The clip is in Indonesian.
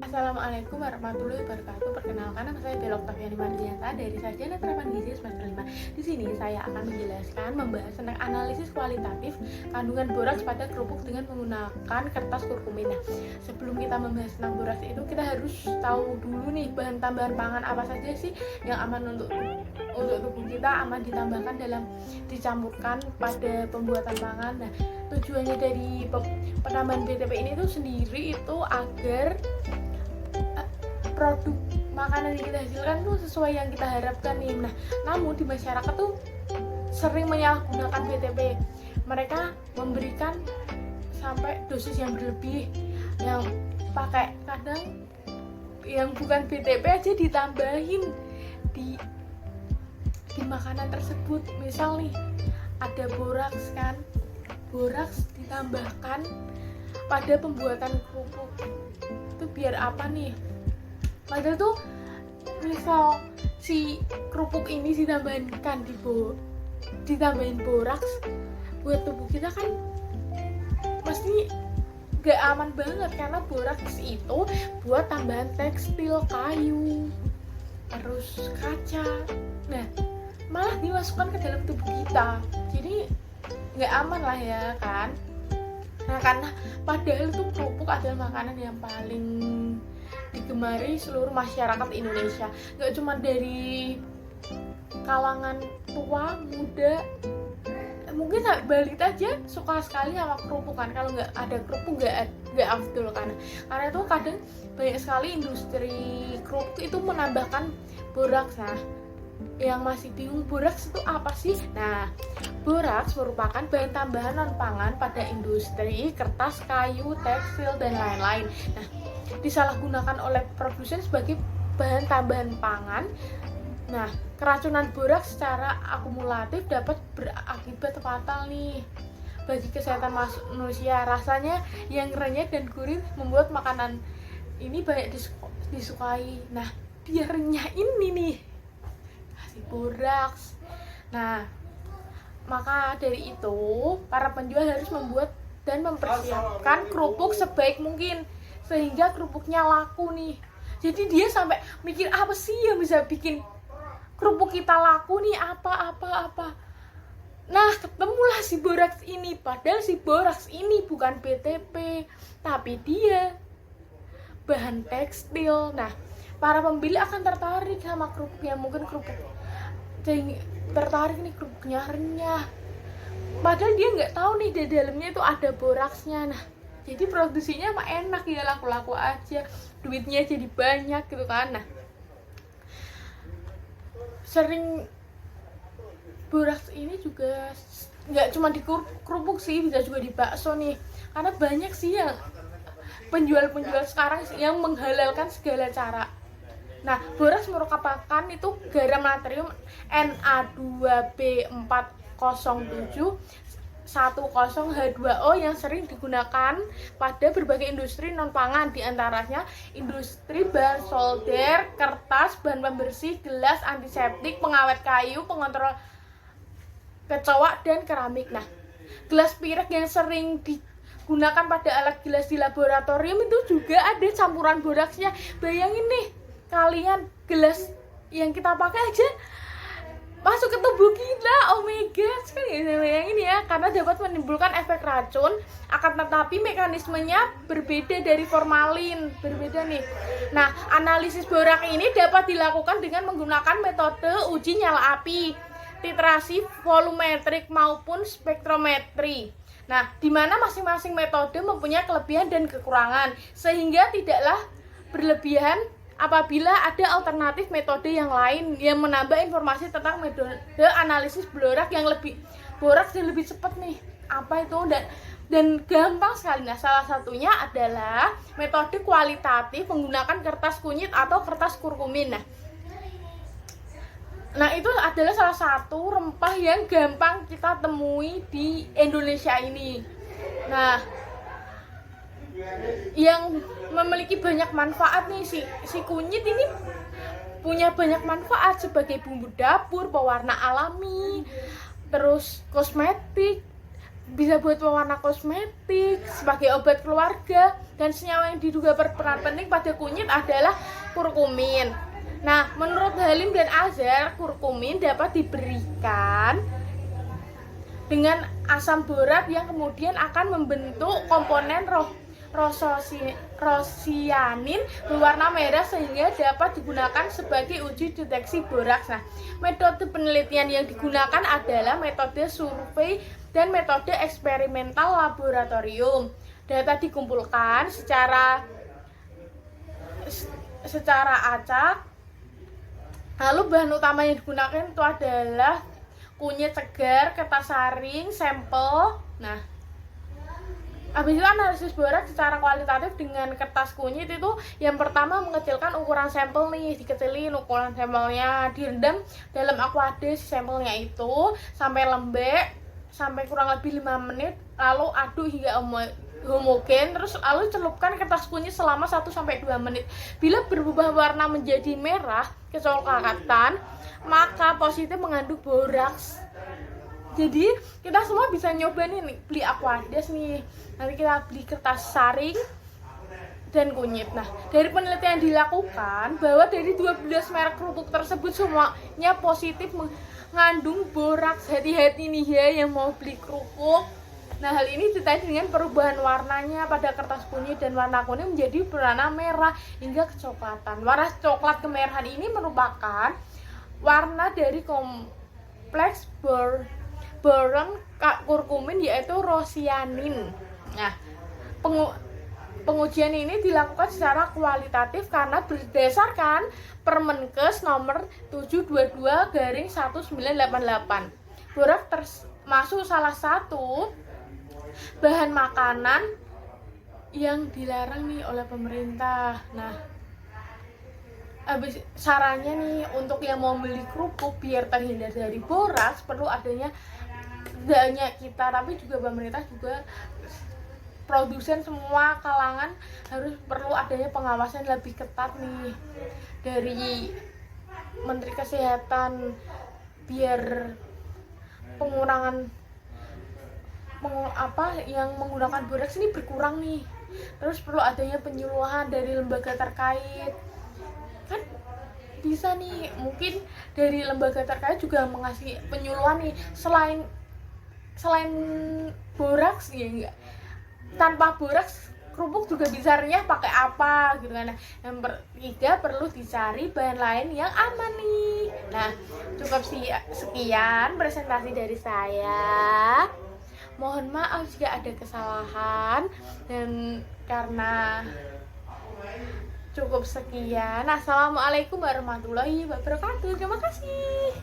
Assalamualaikum warahmatullahi wabarakatuh. Perkenalkan, nama saya Bella Oktaviani Mardianta dari Sarjana Terapan Gizi semester 5. Di sini saya akan membahas tentang analisis kualitatif kandungan boraks pada kerupuk dengan menggunakan kertas kurkumin. Nah, sebelum kita membahas tentang boraks itu, kita harus tahu dulu nih bahan tambahan pangan apa saja sih yang aman untuk tubuh kita, aman ditambahkan dalam dicampurkan pada pembuatan pangan. Nah, tujuannya dari penambahan BTP ini tuh sendiri itu agar produk makanan yang kita hasilkan tuh sesuai yang kita harapkan nih. Nah, namun di masyarakat tuh sering menyalahgunakan BTP. Mereka memberikan sampai dosis yang berlebih, yang pakai kadang yang bukan BTP aja ditambahin di makanan tersebut. Misal nih ada boraks kan, boraks ditambahkan pada pembuatan kerupuk. Itu biar apa nih? Padahal tuh misal si kerupuk ini ditambahin boraks, buat tubuh kita kan pasti gak aman banget, karena boraks itu buat tambahan tekstil, kayu, terus kaca. Nah, malah dimasukkan ke dalam tubuh kita, jadi gak aman lah ya kan. Nah, karena padahal tuh kerupuk adalah makanan yang paling digemari seluruh masyarakat Indonesia, nggak cuma dari kalangan tua, muda, mungkin balita aja suka sekali sama kerupuk kan. Kalau nggak ada kerupuk nggak afdol kan, karena itu kadang banyak sekali industri kerupuk itu menambahkan boraks. Nah, yang masih bingung boraks itu apa sih? Nah, boraks merupakan bahan tambahan non pangan pada industri kertas, kayu, tekstil, dan lain-lain. Nah, disalahgunakan oleh produsen sebagai bahan tambahan pangan. Nah, keracunan boraks secara akumulatif dapat berakibat fatal nih bagi kesehatan manusia. Rasanya yang renyah dan gurih membuat makanan ini banyak disukai. Nah, biar renyah ini nih kasih boraks. Nah, maka dari itu para penjual harus membuat dan mempersiapkan kerupuk sebaik mungkin sehingga kerupuknya laku nih. Jadi dia sampai mikir apa sih yang bisa bikin kerupuk kita laku nih, apa. Nah, ketemulah si boraks ini. Padahal si boraks ini bukan BTP, tapi dia bahan tekstil. Nah, para pembeli akan tertarik sama kerupuknya, mungkin tertarik nih kerupuknya renyah. Padahal dia nggak tahu nih di dalamnya itu ada boraksnya. Nah, jadi produksinya mah enak ya, laku-laku aja, duitnya jadi banyak gitu kan. Nah, sering boraks ini juga nggak cuma di kerupuk sih, bisa juga di bakso nih, karena banyak sih yang penjual sekarang yang menghalalkan segala cara. Nah, boraks merupakan itu garam natrium Na2B407 10H2O yang sering digunakan pada berbagai industri non-pangan, diantaranya industri bahan solder, kertas, bahan pembersih, gelas, antiseptik, pengawet kayu, pengontrol kecoa, dan keramik. Nah, gelas pirak yang sering digunakan pada alat gelas di laboratorium itu juga ada campuran boraksnya. Bayangin nih, kalian gelas yang kita pakai aja masuk ke tubuh kita, oh my god, sekali ya, bayangin ya, karena dapat menimbulkan efek racun, akan tetapi mekanismenya berbeda dari formalin, berbeda nih. Nah, analisis boraks ini dapat dilakukan dengan menggunakan metode uji nyala api, titrasi volumetrik maupun spektrometri. Nah, di mana masing-masing metode mempunyai kelebihan dan kekurangan, sehingga tidaklah berlebihan apabila ada alternatif metode yang lain yang menambah informasi tentang metode analisis boraks yang lebih cepat nih. Apa itu? Dan gampang sekali. Nah, salah satunya adalah metode kualitatif menggunakan kertas kunyit atau kertas kurkumin. Nah, itu adalah salah satu rempah yang gampang kita temui di Indonesia ini. Nah, yang memiliki banyak manfaat nih, si kunyit ini punya banyak manfaat sebagai bumbu dapur, pewarna alami, terus kosmetik, bisa buat pewarna kosmetik, sebagai obat keluarga, dan senyawa yang diduga berperan penting pada kunyit adalah kurkumin. Nah, menurut Halim dan Azhar, kurkumin dapat diberikan dengan asam borat yang kemudian akan membentuk komponen rosianin berwarna merah sehingga dapat digunakan sebagai uji deteksi boraks. Nah, metode penelitian yang digunakan adalah metode survei dan metode eksperimental laboratorium. Data dikumpulkan secara acak. Lalu bahan utama yang digunakan itu adalah kunyit segar, kertas saring, sampel. Nah, habis itu analisis boraks secara kualitatif dengan kertas kunyit itu yang pertama mengecilkan ukuran sampel nih, dikecilin ukuran sampelnya, direndam dalam aquades sampelnya itu sampai lembek, sampai kurang lebih 5 menit, lalu aduk hingga homogen, terus lalu celupkan kertas kunyit selama 1-2 menit. Bila berubah warna menjadi merah, kecoklatan, maka positif mengandung boraks. Jadi kita semua bisa nyoba nih, beli aquades nih, nanti kita beli kertas saring dan kunyit. Nah, dari penelitian dilakukan bahwa dari 12 merek kerupuk tersebut semuanya positif mengandung boraks. Hati-hati nih ya yang mau beli kerupuk. Nah, hal ini ditandai dengan perubahan warnanya pada kertas kunyit dan warna kuning menjadi berwarna merah hingga kecoklatan. Warna coklat kemerahan ini merupakan warna dari kompleks boron kurkumin yaitu rosianin. Nah, pengujian ini dilakukan secara kualitatif karena berdasarkan Permenkes nomor 722/1988. Boraks termasuk salah satu bahan makanan yang dilarang nih oleh pemerintah. Nah, habis sarannya nih untuk yang mau beli kerupuk biar terhindar dari boraks, perlu adanya tidak hanya kita tapi juga pemerintah, juga produsen, semua kalangan harus perlu adanya pengawasan lebih ketat nih dari Menteri Kesehatan biar pengurangan yang menggunakan boraks ini berkurang nih. Terus perlu adanya penyuluhan dari lembaga terkait, kan bisa nih mungkin dari lembaga terkait juga mengasih penyuluhan nih, selain boraks ya enggak, tanpa boraks kerupuk juga bisa renyah pakai apa gitu kan. Nah, yang ketiga perlu dicari bahan lain yang aman nih. Nah, cukup sekian presentasi dari saya. Mohon maaf jika ada kesalahan, dan karena cukup sekian. Assalamualaikum warahmatullahi wabarakatuh. Terima kasih.